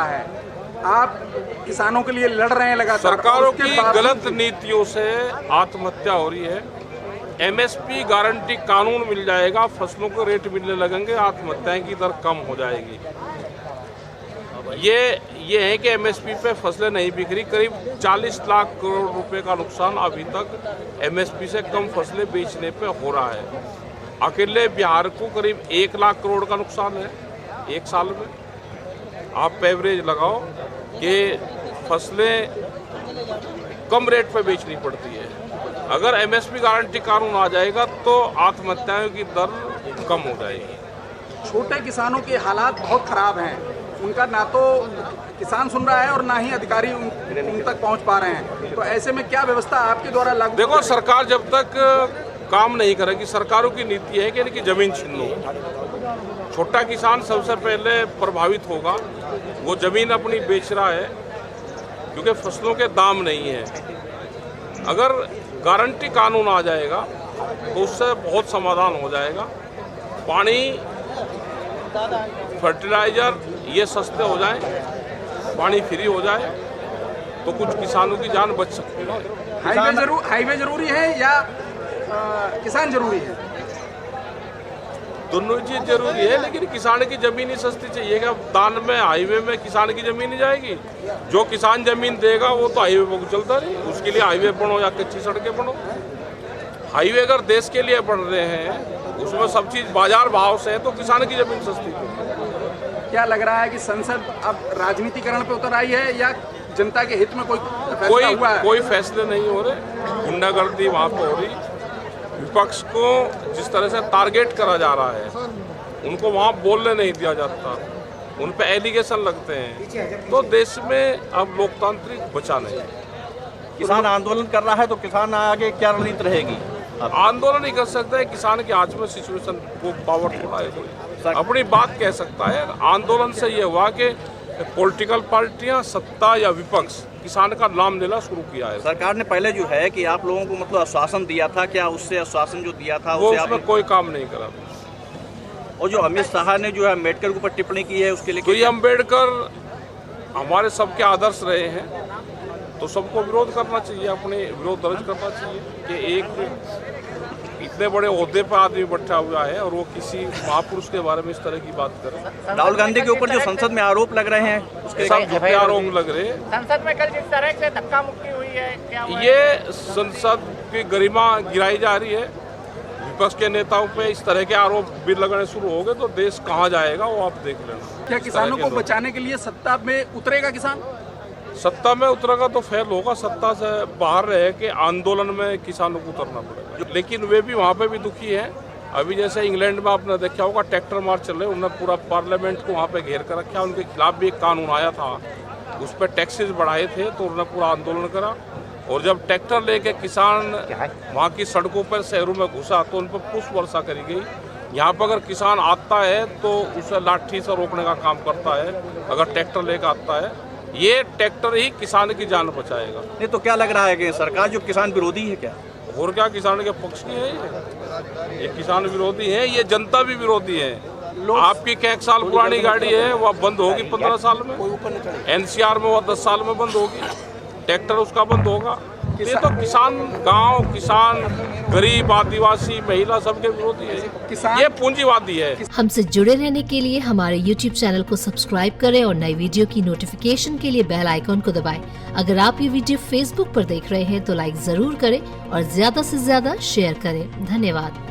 है, आप किसानों के लिए लड़ रहे हैं लगातार। सरकारों की गलत नीतियों से आत्महत्या हो रही है। एमएसपी गारंटी कानून मिल जाएगा, फसलों को रेट मिलने लगेंगे, आत्महत्याएं की दर कम हो जाएगी। ये है कि एमएसपी पे फसलें नहीं बिक रही। करीब 40 लाख करोड़ रुपए का नुकसान अभी तक एमएसपी से कम फसलें बेचने पे हो रहा है। अकेले बिहार को करीब 1 लाख करोड़ का नुकसान है एक साल में। आप एवरेज लगाओ कि फसलें कम रेट पे बेचनी पड़ती है। अगर एमएसपी गारंटी कानून आ जाएगा तो आत्महत्याओं की दर कम हो जाएगी। छोटे किसानों के हालात बहुत खराब हैं, उनका ना तो किसान सुन रहा है और ना ही अधिकारी उन तक पहुंच पा रहे हैं। तो ऐसे में क्या व्यवस्था आपके द्वारा लागू? देखो, सरकार जब तक काम नहीं करेगी, सरकारों की नीति है कि इनकी जमीन छीन लो। छोटा किसान सबसे पहले प्रभावित होगा। वो जमीन अपनी बेच रहा है क्योंकि फसलों के दाम नहीं है। अगर गारंटी कानून आ जाएगा तो उससे बहुत समाधान हो जाएगा। पानी, फर्टिलाइजर ये सस्ते हो जाएं, पानी फ्री हो जाए तो कुछ किसानों की जान बच सकती है। हाईवे जरूरी है या किसान जरूरी है? दोनों चीज जरूरी है, लेकिन किसान की जमीन ही सस्ती चाहिए। क्या दान में हाईवे में किसान की जमीन ही जाएगी? जो किसान जमीन देगा वो तो हाईवे पर चलता नहीं। उसके लिए हाईवे बनो या कच्ची सड़कें बनो। हाईवे अगर देश के लिए बन रहे हैं, उसमें सब चीज बाजार भाव से है, तो किसान की जमीन सस्ती है। क्या लग रहा है कि संसद अब राजनीतिकरण पे उतर आई है या जनता के हित में कोई फैसले नहीं हो रहे? गुंडागर्दी वहाँ पर हो रही। विपक्ष को जिस तरह से टारगेट करा जा रहा है, उनको वहाँ बोलने नहीं दिया जाता, उन पे एलिगेशन लगते हैं, तो देश में अब लोकतांत्रिक बचा नहीं। किसान आंदोलन कर रहा है तो किसान आगे क्या रणनीति रहेगी? आंदोलन नहीं कर सकता है किसान के आज में सिचुएशन को पावर थोड़ा है, कोई अपनी बात कह सकता है। आंदोलन से ये हुआ कि पॉलिटिकल पार्टियां, सत्ता या विपक्ष किसान का नाम लेना शुरू किया है। सरकार ने पहले जो है कि आप लोगों को मतलब आश्वासन दिया था, क्या उससे आश्वासन जो दिया था वो उसमें कोई काम नहीं करा। और जो अमित शाह ने जो है अम्बेडकर के ऊपर टिप्पणी की है उसके लिए, तो ये अम्बेडकर हमारे सबके आदर्श रहे हैं, तो सबको विरोध करना चाहिए, अपने विरोध दर्ज करना चाहिए कि एक इतने बड़े ओहदे पर आदमी बैठा हुआ है और वो किसी महापुरुष के बारे में इस तरह की बात करे। राहुल गांधी के ऊपर जो संसद में आरोप लग रहे हैं उसके सब झूठे आरोप लग रहे हैं। संसद में कल जिस तरह से धक्का मुक्की हुई है, क्या ये संसद की गरिमा गिराई जा रही है। विपक्ष के नेताओं पे इस तरह के आरोप भी लगने शुरू हो गए तो देश कहाँ जाएगा वो आप देख लेना। क्या किसानों को बचाने के लिए सत्ता में उतरेगा किसान? सत्ता में उतरेगा तो फेल होगा। सत्ता से बाहर रहे कि आंदोलन में किसानों को उतरना पड़ेगा, लेकिन वे भी वहाँ पे भी दुखी है। अभी जैसे इंग्लैंड में आपने देखा होगा ट्रैक्टर मार्च चल रहे, उन्होंने पूरा पार्लियामेंट को वहाँ पे घेर कर रखा। उनके खिलाफ भी एक कानून आया था, उस पर टैक्सेस बढ़ाए थे, तो उन्होंने पूरा आंदोलन करा। और जब ट्रैक्टर लेके किसान वहाँ की सड़कों पर शहरों में घुसा तो उन पर पुष्प वर्षा करी गई। यहाँ पर अगर किसान आता है तो उसे लाठी से रोकने का काम करता है, अगर ट्रैक्टर लेकर आता है। ये ट्रैक्टर ही किसान की जान बचाएगा। नहीं तो क्या लग रहा है कि सरकार जो किसान विरोधी है क्या? और क्या किसान के पक्ष की है? ये किसान विरोधी है, ये जनता भी विरोधी है। आपकी क्या 1 साल पुरानी गाड़ी है वह बंद होगी 15 साल में, एनसीआर में वह 10 साल में बंद होगी, ट्रैक्टर उसका बंद होगा। ये तो किसान, गांव किसान, गरीब, आदिवासी, महिला सबके विरोधी है। ये पूंजीवादी है। हमसे जुड़े रहने के लिए हमारे YouTube चैनल को सब्सक्राइब करें और नई वीडियो की नोटिफिकेशन के लिए बेल आइकॉन को दबाएं। अगर आप ये वीडियो Facebook पर देख रहे हैं तो लाइक जरूर करें और ज्यादा से ज्यादा शेयर करें। धन्यवाद।